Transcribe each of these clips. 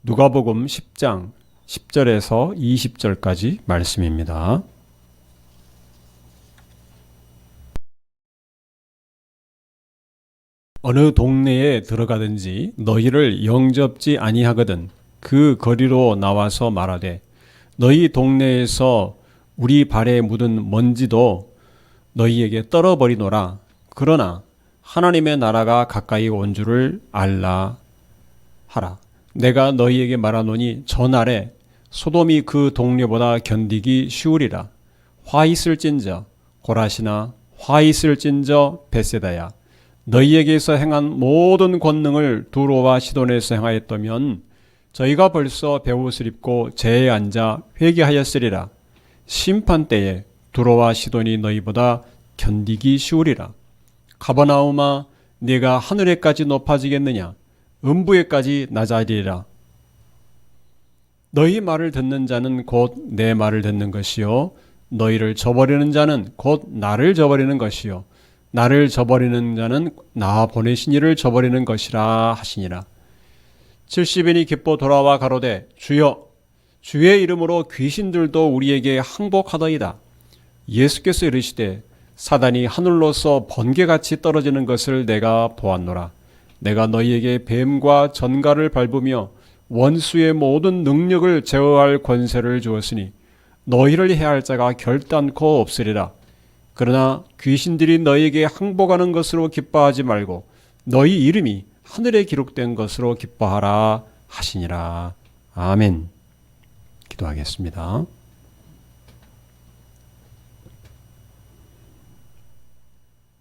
누가복음 10장 10절에서 20절까지 말씀입니다. 어느 동네에 들어가든지 너희를 영접지 아니하거든 그 거리로 나와서 말하되 너희 동네에서 우리 발에 묻은 먼지도 너희에게 떨어버리노라. 그러나 하나님의 나라가 가까이 온 줄을 알라 하라. 내가 너희에게 말하노니 전날에 소돔이 그 동네보다 견디기 쉬우리라. 화 있을진저 고라시나 화 있을진저 벳세다야. 너희에게서 행한 모든 권능을 두로와 시돈에서 행하였다면 저희가 벌써 베옷을 입고 제에 앉아 회개하였으리라. 심판 때에 두로와 시돈이 너희보다 견디기 쉬우리라. 가버나움아 네가 하늘에까지 높아지겠느냐? 음부에까지 낮아지리라. 너희 말을 듣는 자는 곧 내 말을 듣는 것이요 너희를 저버리는 자는 곧 나를 저버리는 것이요 나를 저버리는 자는 나 보내신 이를 저버리는 것이라 하시니라. 70인이 기뻐 돌아와 가로되 주여 주의 이름으로 귀신들도 우리에게 항복하더이다. 예수께서 이르시되 사단이 하늘로서 번개같이 떨어지는 것을 내가 보았노라. 내가 너희에게 뱀과 전갈을 밟으며 원수의 모든 능력을 제어할 권세를 주었으니 너희를 해할 자가 결단코 없으리라. 그러나 귀신들이 너희에게 항복하는 것으로 기뻐하지 말고 너희 이름이 하늘에 기록된 것으로 기뻐하라 하시니라. 아멘. 기도하겠습니다.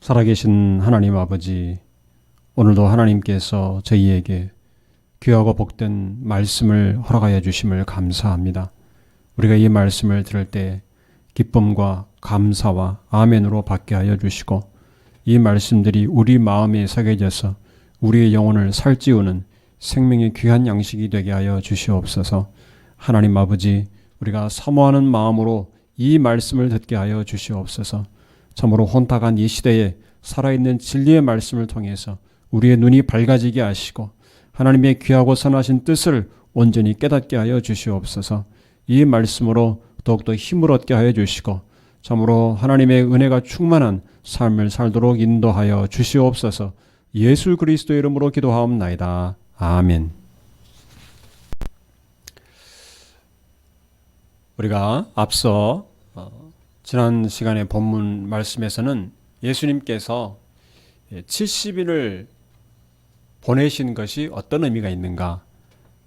살아계신 하나님 아버지, 오늘도 하나님께서 저희에게 귀하고 복된 말씀을 허락하여 주심을 감사합니다. 우리가 이 말씀을 들을 때 기쁨과 감사와 아멘으로 받게 하여 주시고 이 말씀들이 우리 마음에 새겨져서 우리의 영혼을 살찌우는 생명의 귀한 양식이 되게 하여 주시옵소서. 하나님 아버지, 우리가 사모하는 마음으로 이 말씀을 듣게 하여 주시옵소서. 참으로 혼탁한 이 시대에 살아있는 진리의 말씀을 통해서 우리의 눈이 밝아지게 하시고 하나님의 귀하고 선하신 뜻을 온전히 깨닫게 하여 주시옵소서. 이 말씀으로 더욱더 힘을 얻게 하여 주시고 참으로 하나님의 은혜가 충만한 삶을 살도록 인도하여 주시옵소서. 예수 그리스도의 이름으로 기도하옵나이다. 아멘. 우리가 앞서 지난 시간의 본문 말씀에서는 예수님께서 70인을 보내신 것이 어떤 의미가 있는가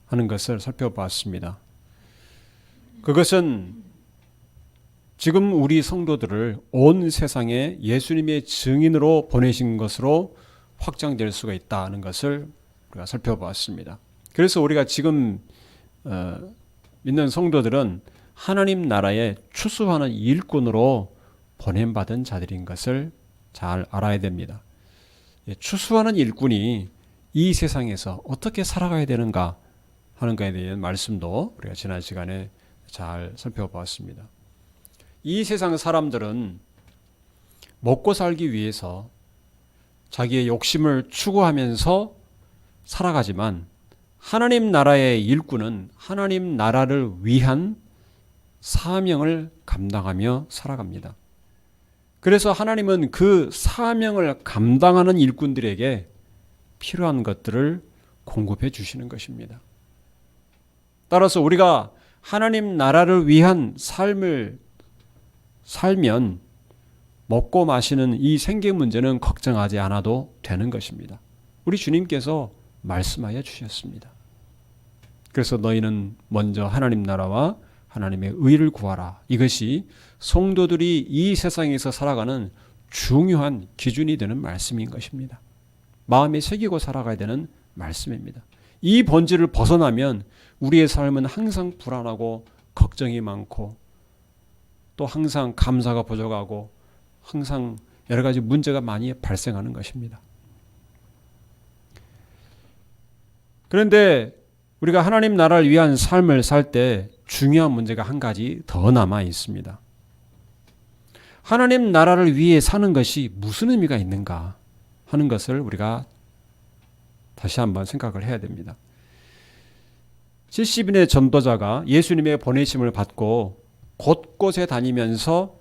하는 것을 살펴보았습니다. 그것은 지금 우리 성도들을 온 세상에 예수님의 증인으로 보내신 것으로 확장될 수가 있다는 것을 우리가 살펴보았습니다. 그래서 우리가 지금 믿는 성도들은 하나님 나라에 추수하는 일꾼으로 보냄받은 자들인 것을 잘 알아야 됩니다. 추수하는 일꾼이 이 세상에서 어떻게 살아가야 되는가 하는 것에 대한 말씀도 우리가 지난 시간에 잘 살펴보았습니다. 이 세상 사람들은 먹고 살기 위해서 자기의 욕심을 추구하면서 살아가지만 하나님 나라의 일꾼은 하나님 나라를 위한 사명을 감당하며 살아갑니다. 그래서 하나님은 그 사명을 감당하는 일꾼들에게 필요한 것들을 공급해 주시는 것입니다. 따라서 우리가 하나님 나라를 위한 삶을 살면 먹고 마시는 이 생계 문제는 걱정하지 않아도 되는 것입니다. 우리 주님께서 말씀하여 주셨습니다. 그래서 너희는 먼저 하나님 나라와 하나님의 의를 구하라. 이것이 성도들이 이 세상에서 살아가는 중요한 기준이 되는 말씀인 것입니다. 마음에 새기고 살아가야 되는 말씀입니다. 이 본질을 벗어나면 우리의 삶은 항상 불안하고 걱정이 많고 또 항상 감사가 부족하고 항상 여러 가지 문제가 많이 발생하는 것입니다. 그런데 우리가 하나님 나라를 위한 삶을 살 때 중요한 문제가 한 가지 더 남아 있습니다. 하나님 나라를 위해 사는 것이 무슨 의미가 있는가 하는 것을 우리가 다시 한번 생각을 해야 됩니다. 70인의 전도자가 예수님의 보내심을 받고 곳곳에 다니면서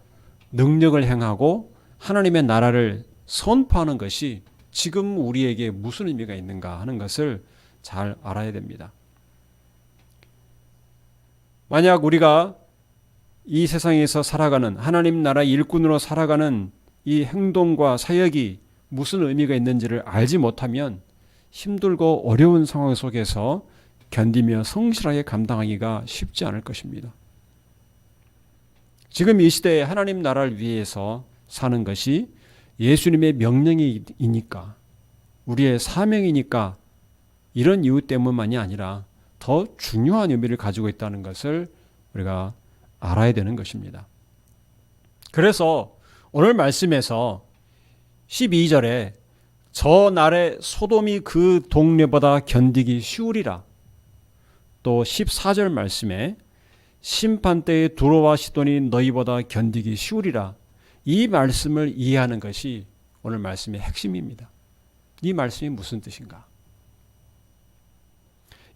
능력을 행하고 하나님의 나라를 선포하는 것이 지금 우리에게 무슨 의미가 있는가 하는 것을 잘 알아야 됩니다. 만약 우리가 이 세상에서 살아가는 하나님 나라 일꾼으로 살아가는 이 행동과 사역이 무슨 의미가 있는지를 알지 못하면 힘들고 어려운 상황 속에서 견디며 성실하게 감당하기가 쉽지 않을 것입니다. 지금 이 시대에 하나님 나라를 위해서 사는 것이 예수님의 명령이니까, 우리의 사명이니까 이런 이유 때문만이 아니라 더 중요한 의미를 가지고 있다는 것을 우리가 알아야 되는 것입니다. 그래서 오늘 말씀에서 12절에 저 날에 소돔이 그 동네보다 견디기 쉬우리라, 또 14절 말씀에 심판 때에 두로와 시돈이 너희보다 견디기 쉬우리라, 이 말씀을 이해하는 것이 오늘 말씀의 핵심입니다. 이 말씀이 무슨 뜻인가?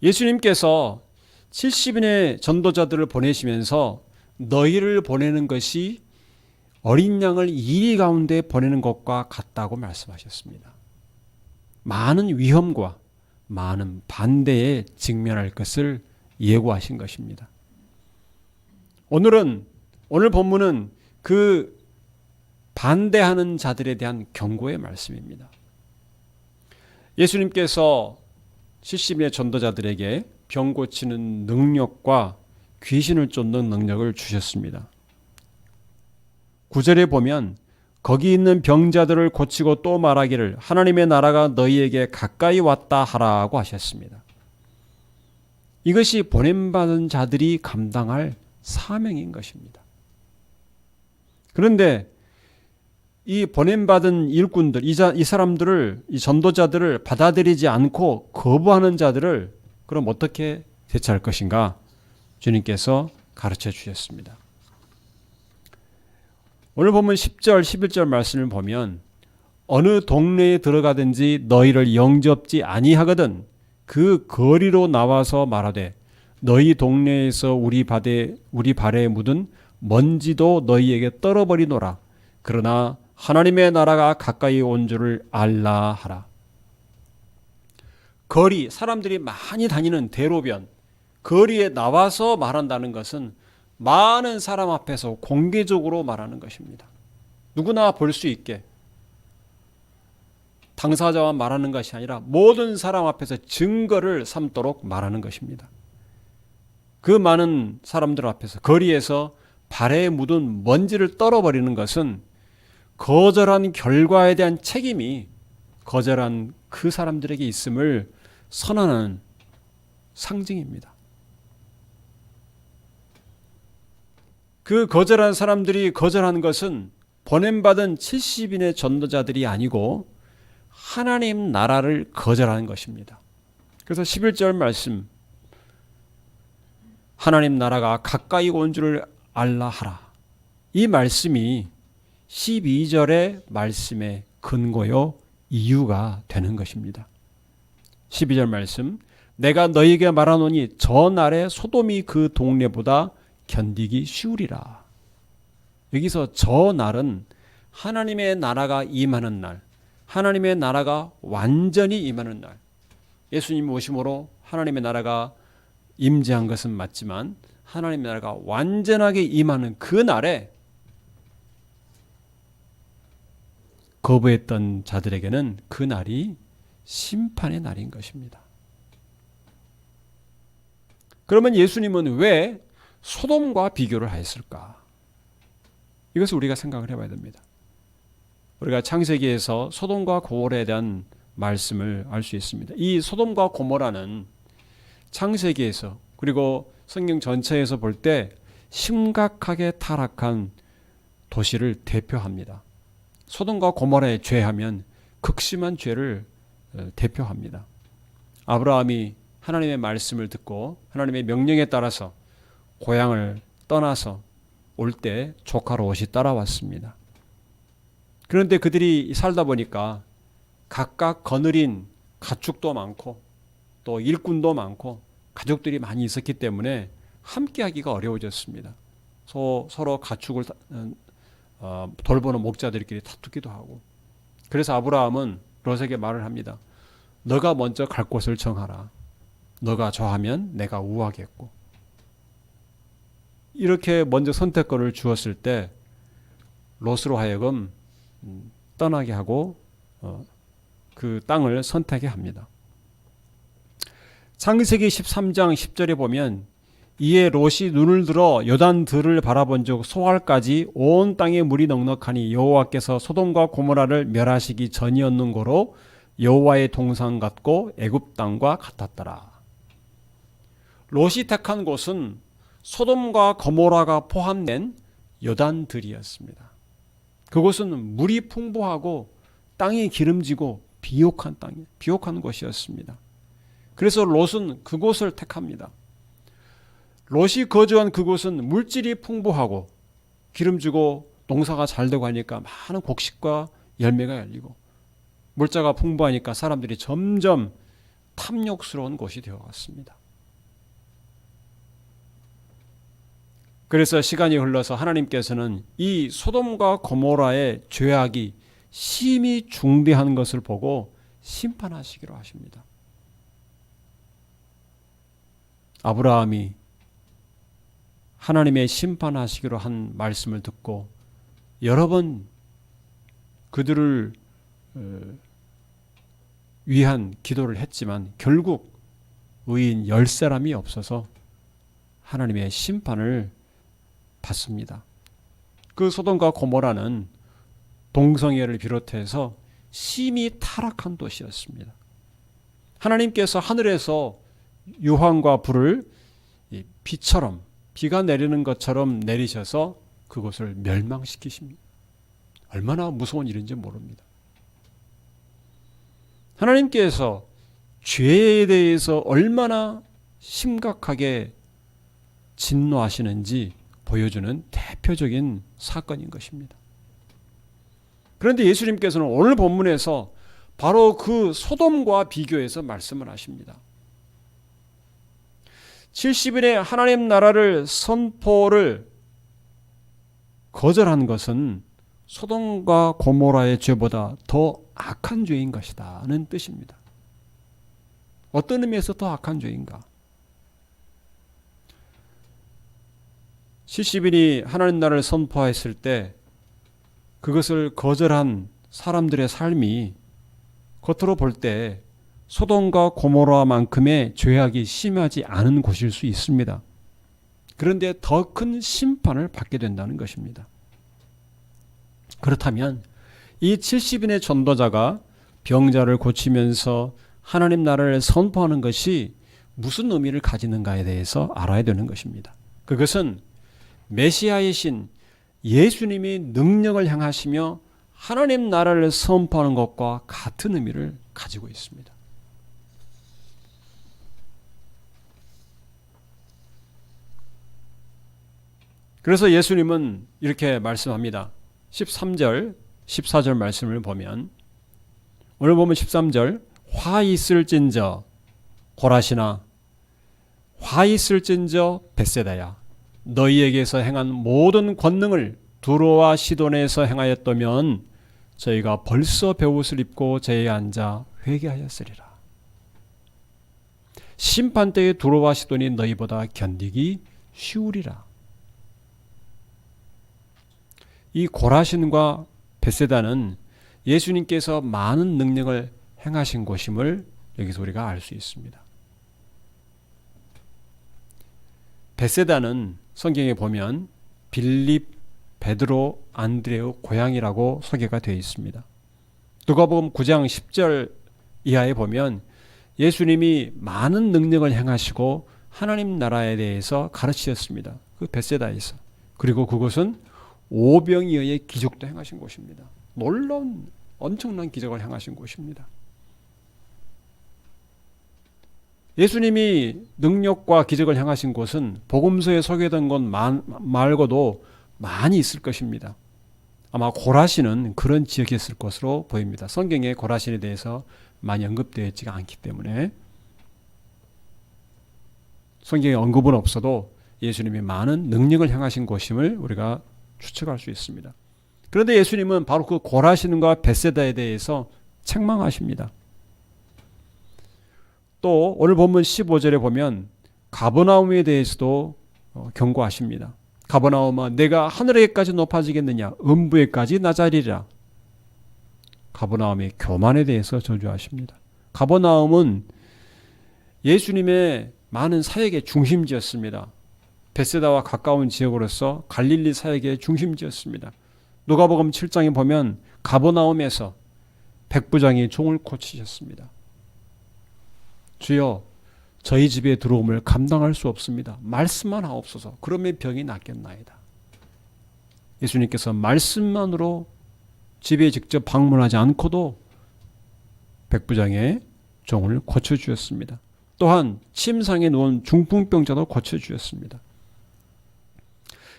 예수님께서 70인의 전도자들을 보내시면서 너희를 보내는 것이 어린 양을 이리 가운데 보내는 것과 같다고 말씀하셨습니다. 많은 위험과 많은 반대에 직면할 것을 예고하신 것입니다. 오늘 본문은 그 반대하는 자들에 대한 경고의 말씀입니다. 예수님께서 70인의 전도자들에게 병 고치는 능력과 귀신을 쫓는 능력을 주셨습니다. 9절에 보면 거기 있는 병자들을 고치고 또 말하기를 하나님의 나라가 너희에게 가까이 왔다 하라고 하셨습니다. 이것이 보냄받은 자들이 감당할 사명인 것입니다. 그런데 이 보냄받은 일꾼들, 이 사람들을, 이 전도자들을 받아들이지 않고 거부하는 자들을 그럼 어떻게 대처할 것인가? 주님께서 가르쳐 주셨습니다. 오늘 보면 10절, 11절 말씀을 보면 어느 동네에 들어가든지 너희를 영접지 아니하거든 그 거리로 나와서 말하되 너희 동네에서 우리 발에 묻은 먼지도 너희에게 떨어버리노라. 그러나 하나님의 나라가 가까이 온 줄을 알라 하라. 거리, 사람들이 많이 다니는 대로변, 거리에 나와서 말한다는 것은 많은 사람 앞에서 공개적으로 말하는 것입니다. 누구나 볼 수 있게 당사자와 말하는 것이 아니라 모든 사람 앞에서 증거를 삼도록 말하는 것입니다. 그 많은 사람들 앞에서 거리에서 발에 묻은 먼지를 떨어버리는 것은 거절한 결과에 대한 책임이 거절한 그 사람들에게 있음을 선언하는 상징입니다. 그 거절한 사람들이 거절한 것은 보냄받은 70인의 전도자들이 아니고 하나님 나라를 거절하는 것입니다. 그래서 11절 말씀, 하나님 나라가 가까이 온 줄을 알라 하라. 이 말씀이 12절의 말씀의 근거요 이유가 되는 것입니다. 12절 말씀, 내가 너희에게 말하노니 저 날에 소돔이 그 동네보다 견디기 쉬우리라. 여기서 저 날은 하나님의 나라가 임하는 날, 하나님의 나라가 완전히 임하는 날. 예수님 오심으로 하나님의 나라가 임재한 것은 맞지만 하나님의 나라가 완전하게 임하는 그 날에 거부했던 자들에게는 그 날이 심판의 날인 것입니다. 그러면 예수님은 왜 소돔과 비교를 하였을까? 이것을 우리가 생각을 해봐야 됩니다. 우리가 창세기에서 소돔과 고모라에 대한 말씀을 알 수 있습니다. 이 소돔과 고모라는 창세기에서 그리고 성경 전체에서 볼 때 심각하게 타락한 도시를 대표합니다. 소돔과 고모라의 죄하면 극심한 죄를 대표합니다. 아브라함이 하나님의 말씀을 듣고 하나님의 명령에 따라서 고향을 떠나서 올 때 조카로 옷이 따라왔습니다. 그런데 그들이 살다 보니까 각각 거느린 가축도 많고 또 일꾼도 많고 가족들이 많이 있었기 때문에 함께하기가 어려워졌습니다. 서로 가축을 돌보는 목자들끼리 다투기도 하고. 그래서 아브라함은 롯에게 말을 합니다. 너가 먼저 갈 곳을 정하라. 너가 좋아하면 내가 우하겠고. 이렇게 먼저 선택권을 주었을 때 롯으로 하여금 떠나게 하고 그 땅을 선택하게 합니다. 창세기 13장 10절에 보면 이에 롯이 눈을 들어 요단들을 바라본즉 소알까지 온 땅에 물이 넉넉하니 여호와께서 소돔과 고모라를 멸하시기 전이었는고로 여호와의 동산 같고 애굽 땅과 같았더라. 롯이 택한 곳은 소돔과 고모라가 포함된 요단들이었습니다. 그곳은 물이 풍부하고 땅이 기름지고 비옥한 곳이었습니다. 그래서 롯은 그곳을 택합니다. 롯이 거주한 그곳은 물질이 풍부하고 기름지고 농사가 잘 되고 하니까 많은 곡식과 열매가 열리고 물자가 풍부하니까 사람들이 점점 탐욕스러운 곳이 되어갔습니다. 그래서 시간이 흘러서 하나님께서는 이 소돔과 고모라의 죄악이 심히 중대한 것을 보고 심판하시기로 하십니다. 아브라함이 하나님의 심판하시기로 한 말씀을 듣고 여러 번 그들을 위한 기도를 했지만 결국 의인 10사람이 없어서 하나님의 심판을 받습니다. 그 소돔과 고모라는 동성애를 비롯해서 심히 타락한 도시였습니다. 하나님께서 하늘에서 유황과 불을 비처럼 비가 내리는 것처럼 내리셔서 그곳을 멸망시키십니다. 얼마나 무서운 일인지 모릅니다. 하나님께서 죄에 대해서 얼마나 심각하게 진노하시는지 보여주는 대표적인 사건인 것입니다. 그런데 예수님께서는 오늘 본문에서 바로 그 소돔과 비교해서 말씀을 하십니다. 70일에 하나님 나라를 선포를 거절한 것은 소돔과 고모라의 죄보다 더 악한 죄인 것이다는 뜻입니다. 어떤 의미에서 더 악한 죄인가? 70일이 하나님 나라를 선포했을 때 그것을 거절한 사람들의 삶이 겉으로 볼 때 소돔과 고모라만큼의 죄악이 심하지 않은 곳일 수 있습니다. 그런데 더 큰 심판을 받게 된다는 것입니다. 그렇다면 이 70인의 전도자가 병자를 고치면서 하나님 나라를 선포하는 것이 무슨 의미를 가지는가에 대해서 알아야 되는 것입니다. 그것은 메시아이신 예수님이 능력을 행하시며 하나님 나라를 선포하는 것과 같은 의미를 가지고 있습니다. 그래서 예수님은 이렇게 말씀합니다. 13절, 14절 말씀을 보면 오늘 보면 13절 화 있을진저 고라시나 화 있을진저 벳세다야 너희에게서 행한 모든 권능을 두로와 시돈에서 행하였다면 저희가 벌써 베옷을 입고 제에 앉아 회개하였으리라. 심판 때에 두로와 시돈이 너희보다 견디기 쉬우리라. 이 고라신과 벳세다는 예수님께서 많은 능력을 행하신 곳임을 여기서 우리가 알 수 있습니다. 벳세다는 성경에 보면 빌립, 베드로, 안드레의 고향이라고 소개가 되어 있습니다. 누가복음 9장 10절 이하에 보면 예수님이 많은 능력을 행하시고 하나님 나라에 대해서 가르치셨습니다. 그 벳세다에서. 그리고 그곳은 오병이어의 기적도 행하신 곳입니다. 놀라운 엄청난 기적을 행하신 곳입니다. 예수님이 능력과 기적을 행하신 곳은 복음서에 소개된 것 말고도 많이 있을 것입니다. 아마 고라신은 그런 지역이었을 것으로 보입니다. 성경에 고라신에 대해서 많이 언급되어 있지가 않기 때문에. 성경에 언급은 없어도 예수님이 많은 능력을 행하신 곳임을 우리가 추측할 수 있습니다. 그런데 예수님은 바로 그 고라신과 벳세다에 대해서 책망하십니다. 또 오늘 본문 15절에 보면 가버나움에 대해서도 경고하십니다. 가버나움아 내가 하늘에까지 높아지겠느냐 음부에까지 낮아리라. 가버나움의 교만에 대해서 저주하십니다. 가버나움은 예수님의 많은 사역의 중심지였습니다. 벳세다와 가까운 지역으로서 갈릴리 사역의 중심지였습니다. 누가복음 7장에 보면 가버나움에서 백부장이 종을 고치셨습니다. 주여 저희 집에 들어옴을 감당할 수 없습니다. 말씀만 하옵소서. 그러면 병이 낫겠나이다. 예수님께서 말씀만으로 집에 직접 방문하지 않고도 백부장의 종을 고쳐주셨습니다. 또한 침상에 누운 중풍병자도 고쳐주셨습니다.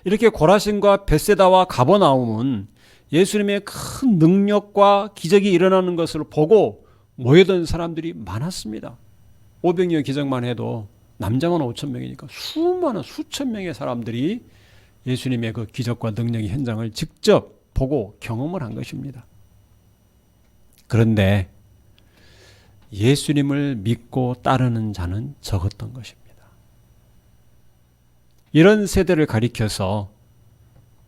이렇게 고라신과 벳세다와 가버나움은 예수님의 큰 능력과 기적이 일어나는 것을 보고 모여든 사람들이 많았습니다. 오병이어 기적만 해도 남자만 5천 명이니까 수많은 수천 명의 사람들이 예수님의 그 기적과 능력의 현장을 직접 보고 경험을 한 것입니다. 그런데 예수님을 믿고 따르는 자는 적었던 것입니다. 이런 세대를 가리켜서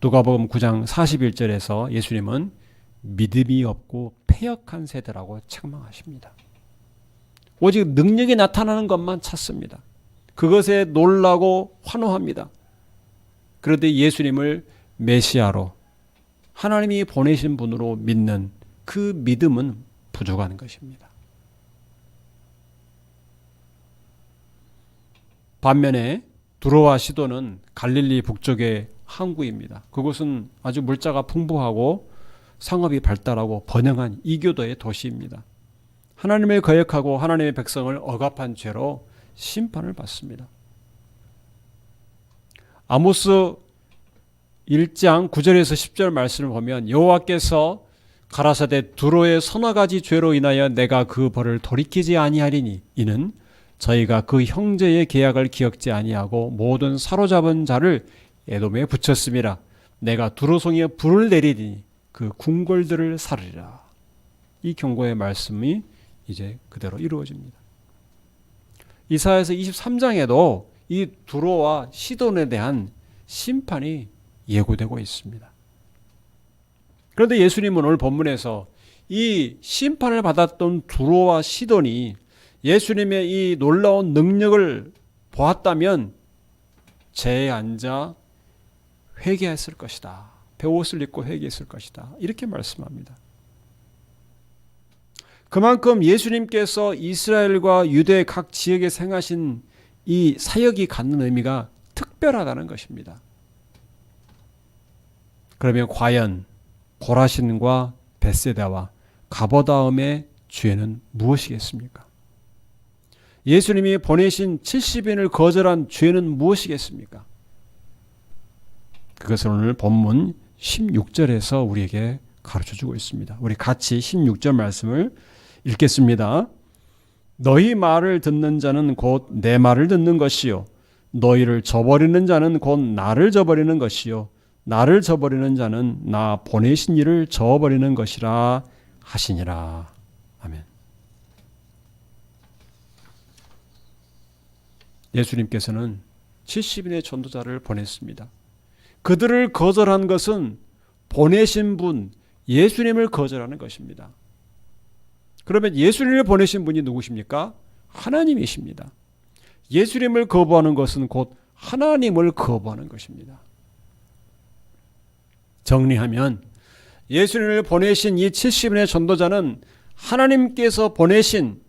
누가복음 9장 41절에서 예수님은 믿음이 없고 패역한 세대라고 책망하십니다. 오직 능력이 나타나는 것만 찾습니다. 그것에 놀라고 환호합니다. 그런데 예수님을 메시아로 하나님이 보내신 분으로 믿는 그 믿음은 부족한 것입니다. 반면에 두로와 시도는 갈릴리 북쪽의 항구입니다. 그곳은 아주 물자가 풍부하고 상업이 발달하고 번영한 이교도의 도시입니다. 하나님을 거역하고 하나님의 백성을 억압한 죄로 심판을 받습니다. 아모스 1장 9절에서 10절 말씀을 보면 여호와께서 가라사대 두로의 서너 가지 죄로 인하여 내가 그 벌을 돌이키지 아니하리니 이는 저희가 그 형제의 계약을 기억지 아니하고 모든 사로잡은 자를 에돔에 붙였음이라. 내가 두로송이에 불을 내리니 그 궁궐들을 사르리라. 이 경고의 말씀이 이제 그대로 이루어집니다. 이사야서 23장에도 이 두로와 시돈에 대한 심판이 예고되고 있습니다. 그런데 예수님은 오늘 본문에서 이 심판을 받았던 두로와 시돈이 예수님의 이 놀라운 능력을 보았다면 제에 앉아 회개했을 것이다. 베옷을 입고 회개했을 것이다. 이렇게 말씀합니다. 그만큼 예수님께서 이스라엘과 유대 각 지역에 행하신 이 사역이 갖는 의미가 특별하다는 것입니다. 그러면 과연 고라신과 벳세다와 가버나움의 죄는 무엇이겠습니까? 예수님이 보내신 70인을 거절한 죄는 무엇이겠습니까? 그것을 오늘 본문 16절에서 우리에게 가르쳐주고 있습니다. 우리 같이 16절 말씀을 읽겠습니다. 너희 말을 듣는 자는 곧 내 말을 듣는 것이요 너희를 저버리는 자는 곧 나를 저버리는 것이요 나를 저버리는 자는 나 보내신 이를 저버리는 것이라 하시니라. 아멘. 예수님께서는 70인의 전도자를 보냈습니다. 그들을 거절한 것은 보내신 분 예수님을 거절하는 것입니다. 그러면 예수님을 보내신 분이 누구십니까? 하나님이십니다. 예수님을 거부하는 것은 곧 하나님을 거부하는 것입니다. 정리하면 예수님을 보내신 이 70인의 전도자는 하나님께서 보내신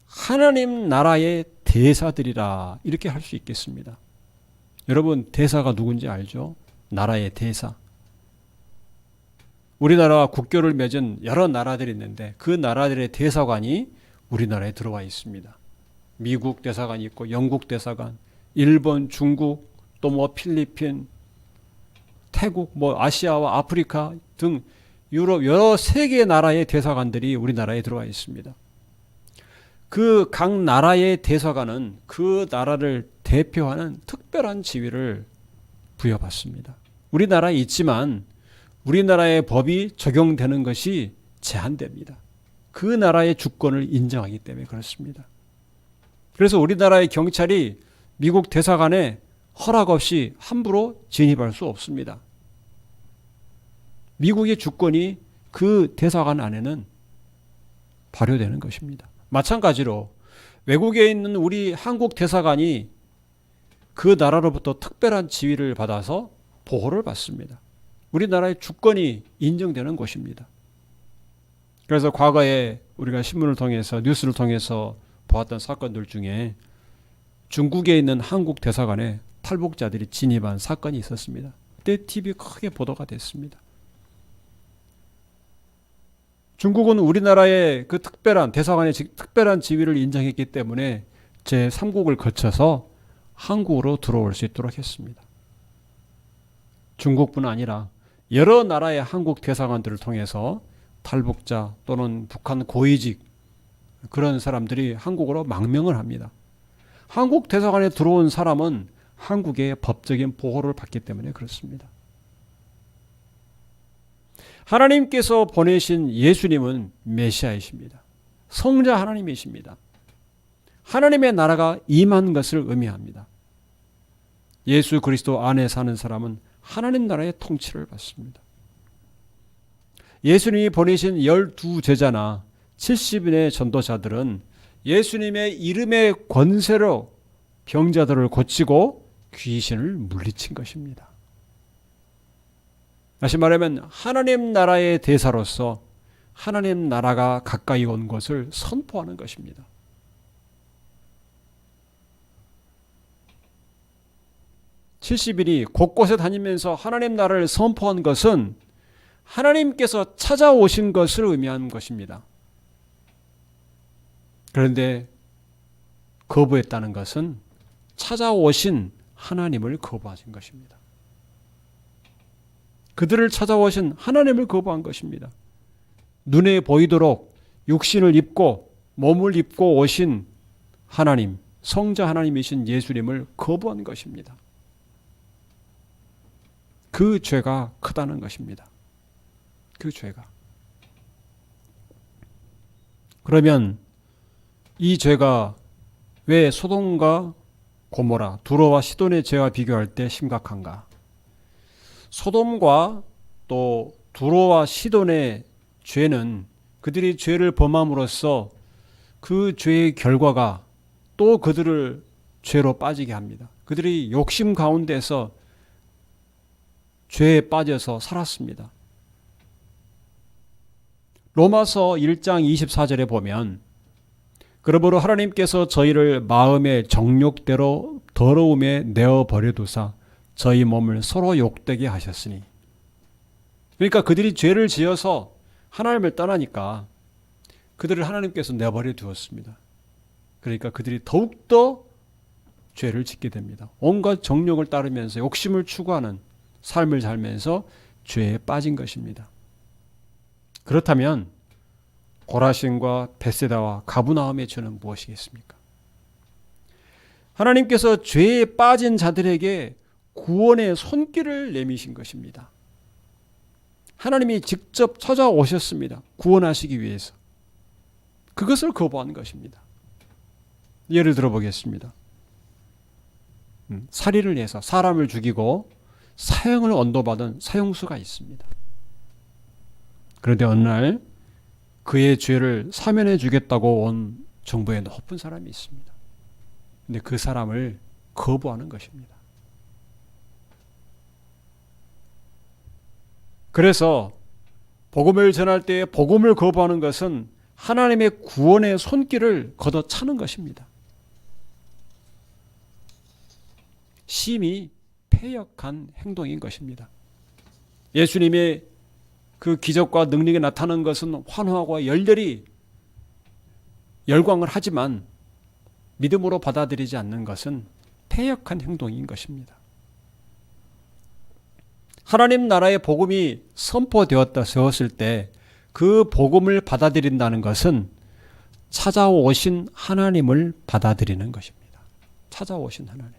하나님 나라의 대사들이라 이렇게 할 수 있겠습니다. 여러분 대사가 누군지 알죠? 나라의 대사. 우리나라와 국교를 맺은 여러 나라들이 있는데 그 나라들의 대사관이 우리나라에 들어와 있습니다. 미국 대사관이 있고 영국 대사관, 일본, 중국, 또 뭐 필리핀, 태국, 뭐 아시아와 아프리카 등 유럽 여러 세계 나라의 대사관들이 우리나라에 들어와 있습니다. 그 각 나라의 대사관은 그 나라를 대표하는 특별한 지위를 부여받습니다. 우리나라에 있지만 우리나라의 법이 적용되는 것이 제한됩니다. 그 나라의 주권을 인정하기 때문에 그렇습니다. 그래서 우리나라의 경찰이 미국 대사관에 허락 없이 함부로 진입할 수 없습니다. 미국의 주권이 그 대사관 안에는 발효되는 것입니다. 마찬가지로 외국에 있는 우리 한국 대사관이 그 나라로부터 특별한 지위를 받아서 보호를 받습니다. 우리나라의 주권이 인정되는 곳입니다. 그래서 과거에 우리가 신문을 통해서 뉴스를 통해서 보았던 사건들 중에 중국에 있는 한국 대사관에 탈북자들이 진입한 사건이 있었습니다. 그때 TV에 크게 보도가 됐습니다. 중국은 우리나라의 그 특별한 대사관의 특별한 지위를 인정했기 때문에 제3국을 거쳐서 한국으로 들어올 수 있도록 했습니다. 중국뿐 아니라 여러 나라의 한국 대사관들을 통해서 탈북자 또는 북한 고위직 그런 사람들이 한국으로 망명을 합니다. 한국 대사관에 들어온 사람은 한국의 법적인 보호를 받기 때문에 그렇습니다. 하나님께서 보내신 예수님은 메시아이십니다. 성자 하나님이십니다. 하나님의 나라가 임한 것을 의미합니다. 예수 그리스도 안에 사는 사람은 하나님 나라의 통치를 받습니다. 예수님이 보내신 12제자나 70인의 전도자들은 예수님의 이름의 권세로 병자들을 고치고 귀신을 물리친 것입니다. 다시 말하면 하나님 나라의 대사로서 하나님 나라가 가까이 온 것을 선포하는 것입니다. (70인이) 곳곳에 다니면서 하나님 나라를 선포한 것은 하나님께서 찾아오신 것을 의미하는 것입니다. 그런데 거부했다는 것은 찾아오신 하나님을 거부하신 것입니다. 그들을 찾아오신 하나님을 거부한 것입니다. 눈에 보이도록 육신을 입고 몸을 입고 오신 하나님, 성자 하나님이신 예수님을 거부한 것입니다. 그 죄가 크다는 것입니다. 그 죄가. 그러면 이 죄가 왜 소돔과 고모라, 두로와 시돈의 죄와 비교할 때 심각한가? 소돔과 또 두로와 시돈의 죄는 그들이 죄를 범함으로써 그 죄의 결과가 또 그들을 죄로 빠지게 합니다. 그들이 욕심 가운데서 죄에 빠져서 살았습니다. 로마서 1장 24절에 보면 그러므로 하나님께서 저희를 마음의 정욕대로 더러움에 내어버려 두사 저희 몸을 서로 욕되게 하셨으니. 그러니까 그들이 죄를 지어서 하나님을 떠나니까 그들을 하나님께서 내버려 두었습니다. 그러니까 그들이 더욱더 죄를 짓게 됩니다. 온갖 정욕을 따르면서 욕심을 추구하는 삶을 살면서 죄에 빠진 것입니다. 그렇다면 고라신과 벳세다와 가브나움의 죄는 무엇이겠습니까? 하나님께서 죄에 빠진 자들에게 구원의 손길을 내미신 것입니다. 하나님이 직접 찾아오셨습니다. 구원하시기 위해서. 그것을 거부한 것입니다. 예를 들어 보겠습니다. 살인을 해서 사람을 죽이고 사형을 언도받은 사형수가 있습니다. 그런데 어느 날 그의 죄를 사면해 주겠다고 온 정부의 높은 사람이 있습니다. 근데 그 사람을 거부하는 것입니다. 그래서 복음을 전할 때 복음을 거부하는 것은 하나님의 구원의 손길을 걷어차는 것입니다. 심히 패역한 행동인 것입니다. 예수님의 그 기적과 능력이 나타나는 것은 환호하고 열렬히 열광을 하지만 믿음으로 받아들이지 않는 것은 패역한 행동인 것입니다. 하나님 나라의 복음이 선포되었을 때 그 복음을 받아들인다는 것은 찾아오신 하나님을 받아들이는 것입니다. 찾아오신 하나님.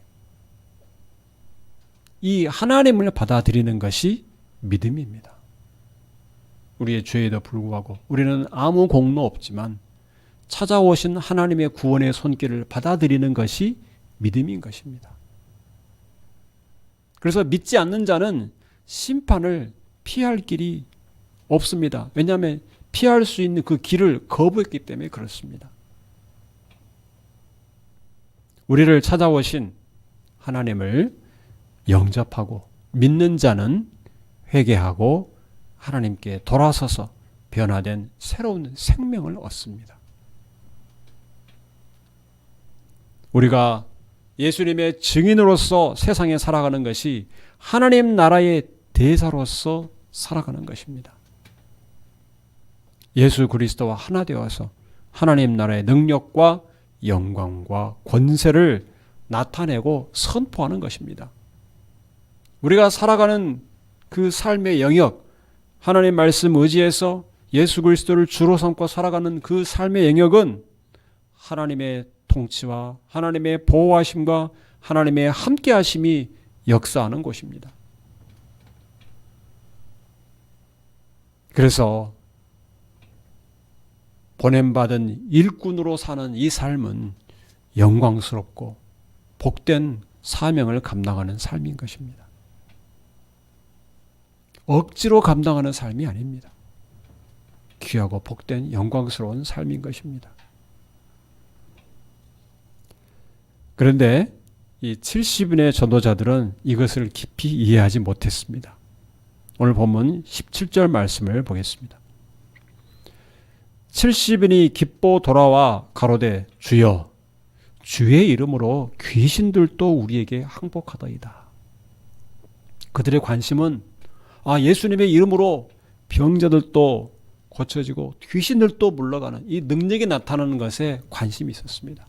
이 하나님을 받아들이는 것이 믿음입니다. 우리의 죄에도 불구하고 우리는 아무 공로 없지만 찾아오신 하나님의 구원의 손길을 받아들이는 것이 믿음인 것입니다. 그래서 믿지 않는 자는 심판을 피할 길이 없습니다. 왜냐하면 피할 수 있는 그 길을 거부했기 때문에 그렇습니다. 우리를 찾아오신 하나님을 영접하고 믿는 자는 회개하고 하나님께 돌아서서 변화된 새로운 생명을 얻습니다. 우리가 예수님의 증인으로서 세상에 살아가는 것이 하나님 나라의 대사로서 살아가는 것입니다. 예수 그리스도와 하나 되어서 하나님 나라의 능력과 영광과 권세를 나타내고 선포하는 것입니다. 우리가 살아가는 그 삶의 영역, 하나님 말씀 의지해서 예수 그리스도를 주로 삼고 살아가는 그 삶의 영역은 하나님의 통치와 하나님의 보호하심과 하나님의 함께하심이 역사하는 곳입니다. 그래서 보냄받은 일꾼으로 사는 이 삶은 영광스럽고 복된 사명을 감당하는 삶인 것입니다. 억지로 감당하는 삶이 아닙니다. 귀하고 복된 영광스러운 삶인 것입니다. 그런데 이 70인의 전도자들은 이것을 깊이 이해하지 못했습니다. 오늘 본문 17절 말씀을 보겠습니다. 70인이 기뻐 돌아와 가로되 주여 주의 이름으로 귀신들도 우리에게 항복하더이다. 그들의 관심은 예수님의 이름으로 병자들도 고쳐지고 귀신들도 물러가는 이 능력이 나타나는 것에 관심이 있었습니다.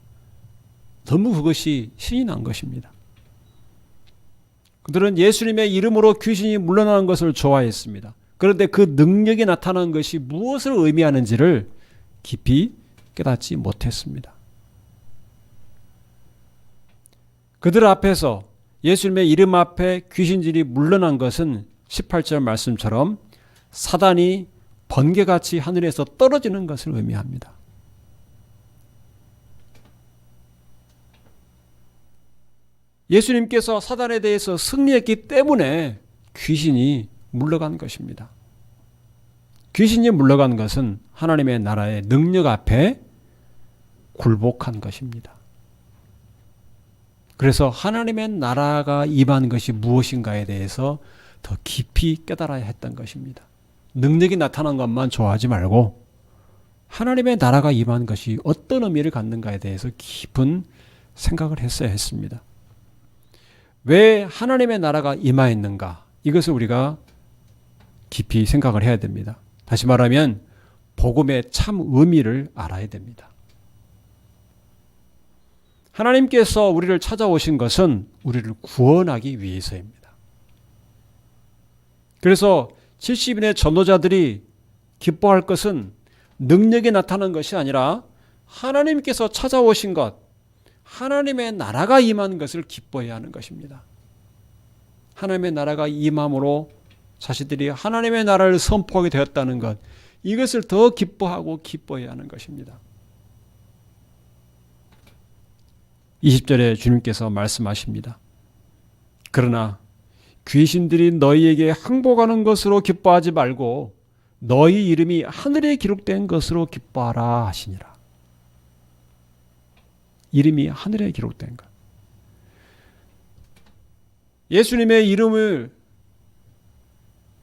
너무 그것이 신이 난 것입니다. 그들은 예수님의 이름으로 귀신이 물러나는 것을 좋아했습니다. 그런데 그 능력이 나타나는 것이 무엇을 의미하는지를 깊이 깨닫지 못했습니다. 그들 앞에서 예수님의 이름 앞에 귀신들이 물러난 것은 18절 말씀처럼 사단이 번개같이 하늘에서 떨어지는 것을 의미합니다. 예수님께서 사단에 대해서 승리했기 때문에 귀신이 물러간 것입니다. 귀신이 물러간 것은 하나님의 나라의 능력 앞에 굴복한 것입니다. 그래서 하나님의 나라가 임한 것이 무엇인가에 대해서 더 깊이 깨달아야 했던 것입니다. 능력이 나타난 것만 좋아하지 말고 하나님의 나라가 임한 것이 어떤 의미를 갖는가에 대해서 깊은 생각을 했어야 했습니다. 왜 하나님의 나라가 임하였는가? 이것을 우리가 깊이 생각을 해야 됩니다. 다시 말하면 복음의 참 의미를 알아야 됩니다. 하나님께서 우리를 찾아오신 것은 우리를 구원하기 위해서입니다. 그래서 70인의 전도자들이 기뻐할 것은 능력이 나타난 것이 아니라 하나님께서 찾아오신 것, 하나님의 나라가 임한 것을 기뻐해야 하는 것입니다. 하나님의 나라가 임함으로 자신들이 하나님의 나라를 선포하게 되었다는 것, 이것을 더 기뻐하고 기뻐해야 하는 것입니다. 20절에 주님께서 말씀하십니다. 그러나 귀신들이 너희에게 항복하는 것으로 기뻐하지 말고 너희 이름이 하늘에 기록된 것으로 기뻐하라 하시니라. 이름이 하늘에 기록된 것. 예수님의 이름을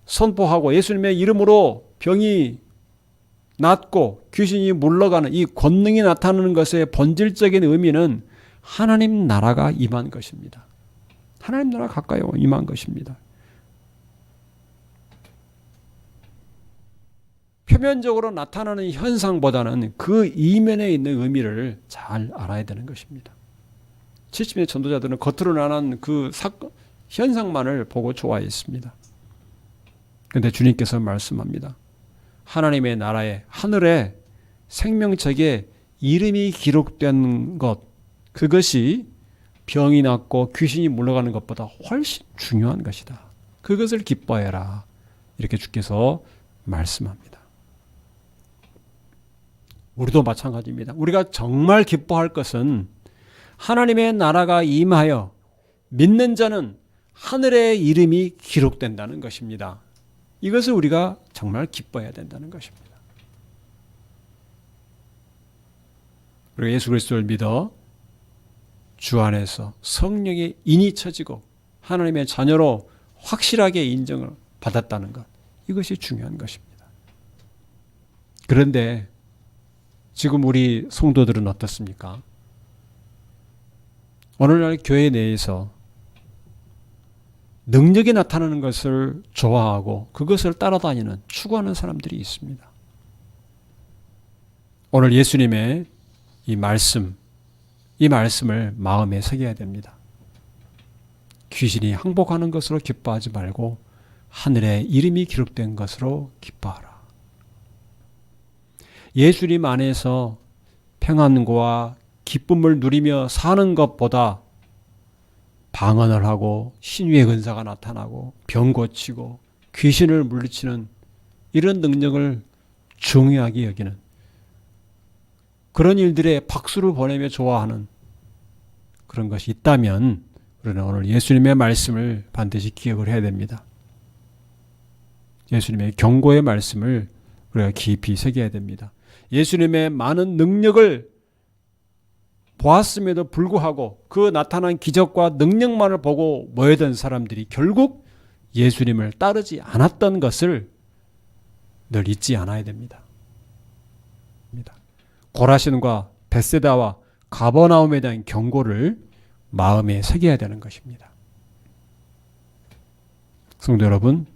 선포하고 예수님의 이름으로 병이 낫고 귀신이 물러가는 이 권능이 나타나는 것의 본질적인 의미는 하나님 나라가 임한 것입니다. 하나님 나라 가까이 임한 것입니다. 표면적으로 나타나는 현상보다는 그 이면에 있는 의미를 잘 알아야 되는 것입니다. 70인의 전도자들은 겉으로 나타난 그 현상만을 보고 좋아했습니다. 그런데 주님께서 말씀합니다. 하나님의 나라에 하늘에 생명책에 이름이 기록된 것, 그것이 병이 낫고 귀신이 물러가는 것보다 훨씬 중요한 것이다. 그것을 기뻐해라. 이렇게 주께서 말씀합니다. 우리도 마찬가지입니다. 우리가 정말 기뻐할 것은 하나님의 나라가 임하여 믿는 자는 하늘의 이름이 기록된다는 것입니다. 이것을 우리가 정말 기뻐해야 된다는 것입니다. 그리고 예수 그리스도를 믿어 주 안에서 성령의 인이 쳐지고 하나님의 자녀로 확실하게 인정을 받았다는 것, 이것이 중요한 것입니다. 그런데 지금 우리 성도들은 어떻습니까? 오늘날 교회 내에서 능력이 나타나는 것을 좋아하고 그것을 따라다니는, 추구하는 사람들이 있습니다. 오늘 예수님의 이 말씀을 마음에 새겨야 됩니다. 귀신이 항복하는 것으로 기뻐하지 말고 하늘에 이름이 기록된 것으로 기뻐하라. 예수님 안에서 평안과 기쁨을 누리며 사는 것보다 방언을 하고 신유의 근사가 나타나고 병 고치고 귀신을 물리치는 이런 능력을 중요하게 여기는, 그런 일들에 박수를 보내며 좋아하는 그런 것이 있다면 우리는 오늘 예수님의 말씀을 반드시 기억을 해야 됩니다. 예수님의 경고의 말씀을 우리가 깊이 새겨야 됩니다. 예수님의 많은 능력을 보았음에도 불구하고 그 나타난 기적과 능력만을 보고 모여든 사람들이 결국 예수님을 따르지 않았던 것을 늘 잊지 않아야 됩니다. 고라신과 벳세다와 가버나움에 대한 경고를 마음에 새겨야 되는 것입니다. 성도 여러분,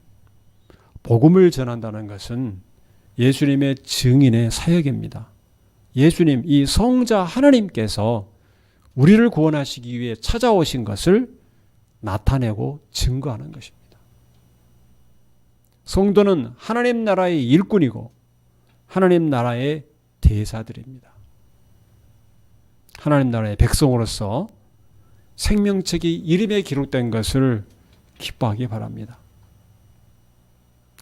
복음을 전한다는 것은 예수님의 증인의 사역입니다. 예수님, 이 성자 하나님께서 우리를 구원하시기 위해 찾아오신 것을 나타내고 증거하는 것입니다. 성도는 하나님 나라의 일꾼이고 하나님 나라의 대사들입니다. 하나님 나라의 백성으로서 생명책이 이름에 기록된 것을 기뻐하기 바랍니다.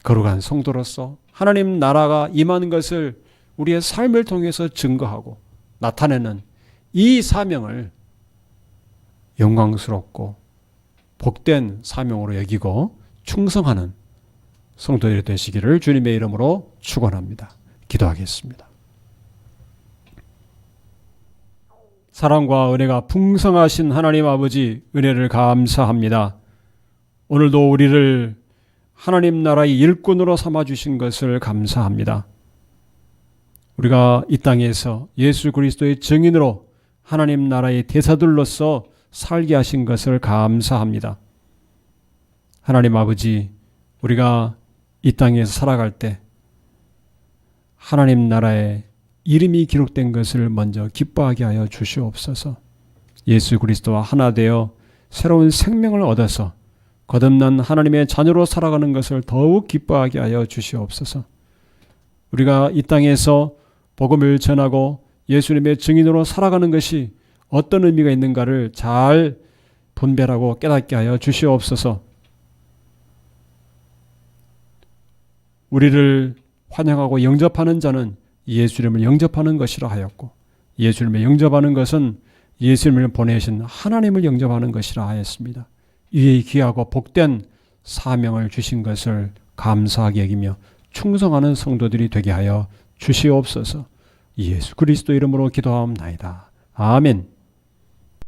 거룩한 성도로서 하나님 나라가 임하는 것을 우리의 삶을 통해서 증거하고 나타내는 이 사명을 영광스럽고 복된 사명으로 여기고 충성하는 성도들이 되시기를 주님의 이름으로 축원합니다. 기도하겠습니다. 사랑과 은혜가 풍성하신 하나님 아버지, 은혜를 감사합니다. 오늘도 우리를 하나님 나라의 일꾼으로 삼아주신 것을 감사합니다. 우리가 이 땅에서 예수 그리스도의 증인으로 하나님 나라의 대사들로서 살게 하신 것을 감사합니다. 하나님 아버지, 우리가 이 땅에서 살아갈 때 하나님 나라의 이름이 기록된 것을 먼저 기뻐하게 하여 주시옵소서. 예수 그리스도와 하나 되어 새로운 생명을 얻어서 거듭난 하나님의 자녀로 살아가는 것을 더욱 기뻐하게 하여 주시옵소서. 우리가 이 땅에서 복음을 전하고 예수님의 증인으로 살아가는 것이 어떤 의미가 있는가를 잘 분별하고 깨닫게 하여 주시옵소서. 우리를 환영하고 영접하는 자는 예수님을 영접하는 것이라 하였고, 예수님을 영접하는 것은 예수님을 보내신 하나님을 영접하는 것이라 하였습니다. 이 귀하고 복된 사명을 주신 것을 감사하게 여기며 충성하는 성도들이 되게 하여 주시옵소서. 예수 그리스도 이름으로 기도하옵나이다. 아멘.